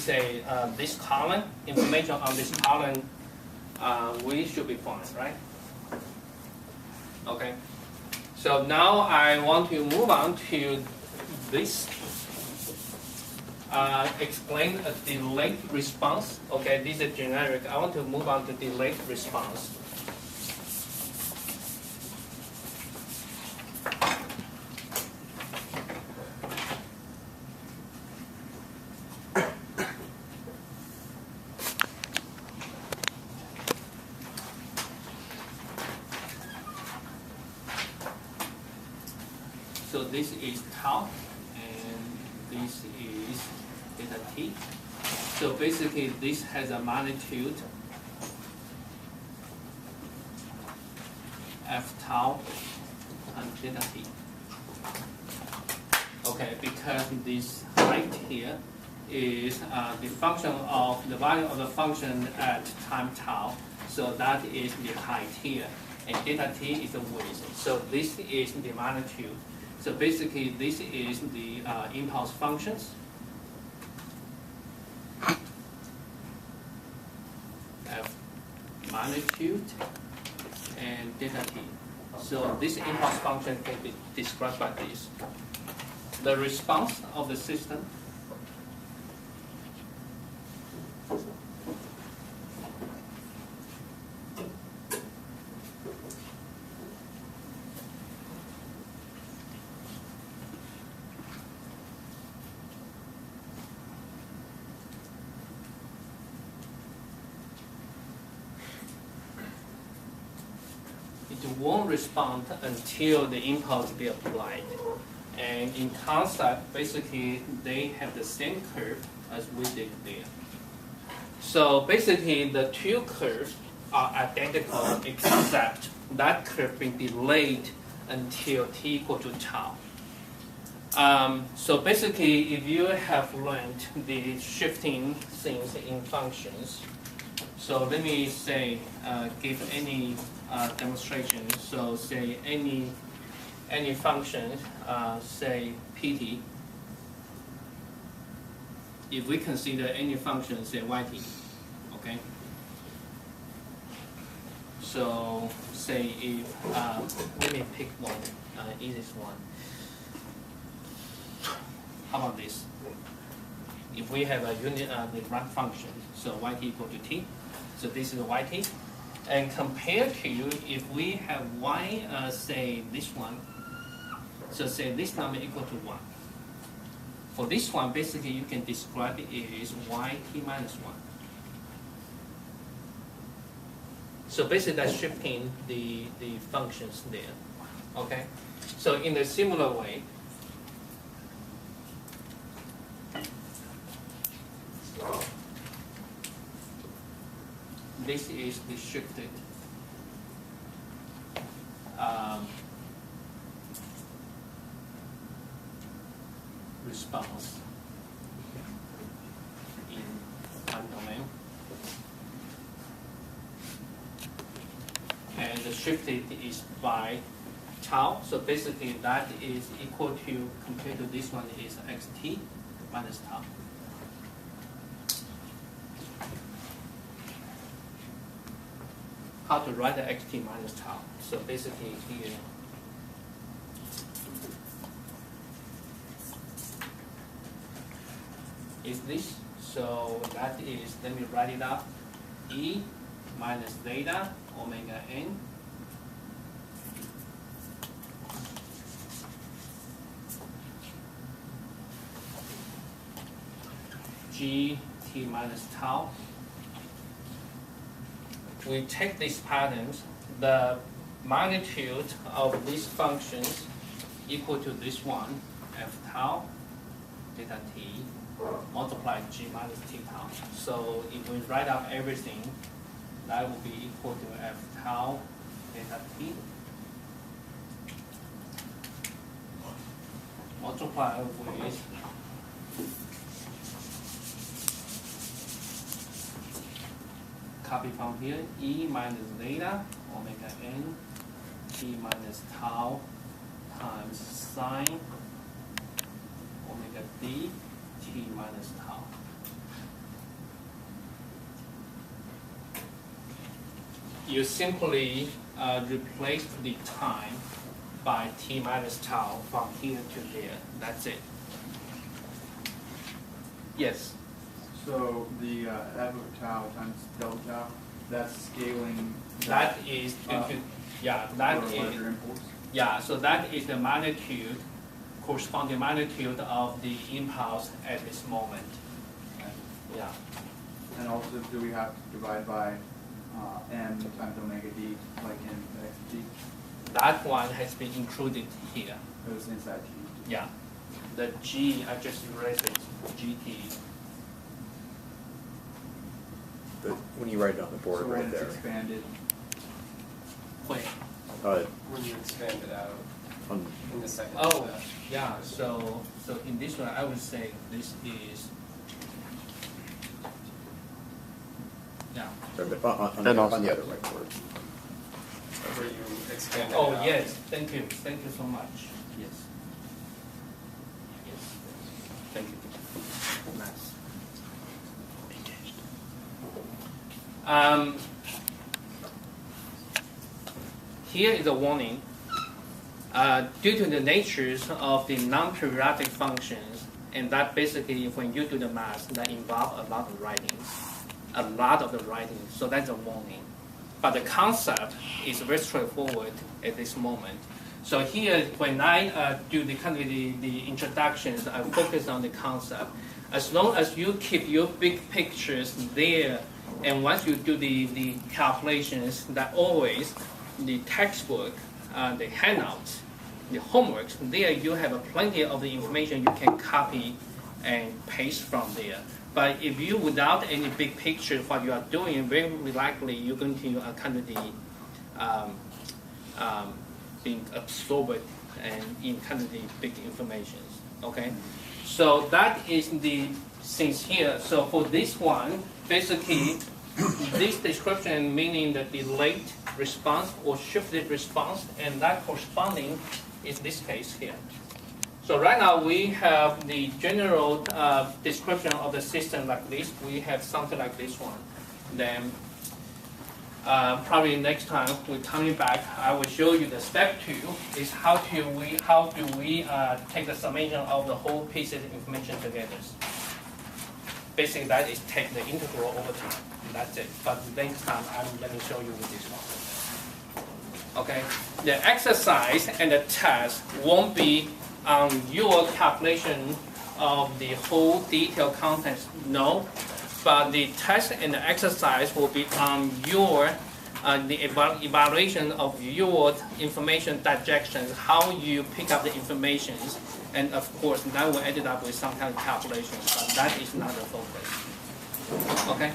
say this column, information on this column, we should be fine, right? Okay. So now I want to move on to this. Explain a delayed response. Okay, this is generic. I want to move on to delayed response. So this is tau, and this is theta t. So basically, this has a magnitude f tau and theta t. Okay, because this height here is the function of the value of the function at time tau. So that is the height here, and theta t is the width. So this is the magnitude. So basically, this is the impulse functions. F magnitude and theta t. So this impulse function can be described by this. The response of the system won't respond until the impulse be applied. And in concept, basically, they have the same curve as we did there. So basically, the two curves are identical, except that curve being delayed until t equal to tau. So basically, if you have learned the shifting things in functions, so let me say, give any demonstration. So say any function, say pt. If we consider any function, say yt, okay. So say if let me pick one, easiest one. How about this? If we have a unit the ramp function, so yt equal to t. So this is yt. And compared to if we have y, say this one, so say this number equal to 1. For this one, basically you can describe it as yt minus 1. So basically that's shifting the functions there. Okay? So in a similar way, this is the shifted response in time domain. And the shifted is by tau. So basically that is equal to, compared to this one, is xt minus tau. How to write the xt minus tau. So basically here, is this. So that is, let me write it up, e minus theta omega n g t minus tau. We take these patterns, the magnitude of these functions equal to this one, f tau theta t, multiply g minus t tau. So if we write out everything, that will be equal to f tau theta t multiply with copy from here, e minus theta omega n t minus tau times sine omega d t minus tau. you simply replace the time by t minus tau from here to there. That's it. Yes. So the f of tau times delta tau, that's scaling. That is yeah. That for a is larger impulse. yeah. So that is the magnitude, corresponding magnitude of the impulse at this moment. Okay. Yeah. And also, do we have to divide by m times omega d, like in the xt? That one has been included here. It was inside t. Yeah. The g, I just erased it. gt. But when you write it on the So board when right it's there, expanded, Wait. When you expand it out on, in the second Oh, step. yeah. So in this one, I would say this is yeah. but on And the, also- on the other whiteboard. Where you expand it Oh out. yes. Thank you so much. Yes. Yes. Thank you. Nice. Here is a warning. Due to the natures of the non-periodic functions, and that basically when you do the math, that involve a lot of writings, so that's a warning. But the concept is very straightforward at this moment. So here, when I do the kind of the introductions, I focus on the concept. As long as you keep your big pictures there, and once you do the calculations, that always the textbook, the handouts, the homeworks, there you have plenty of the information you can copy and paste from there. But if you, without any big picture, what you are doing, very likely you're going to kind of being absorbed and in kind of the big information. Okay, so that is the things here. So for this one, basically, this description meaning the delayed response or shifted response, and that corresponding is this case here. So right now we have the general description of the system like this. We have something like this one. Then probably next time we're coming back, I will show you the step 2 is how do we take the summation of the whole pieces of information together. Basically, that is take the integral over time. That's it. But next time I'm going to show you with this one. Okay. The exercise and the test won't be on your calculation of the whole detailed contents. No. But the test and the exercise will be on your the evaluation of your information digestion, how you pick up the information, and of course that will end up with some kind of calculations, but that is not the focus. Okay.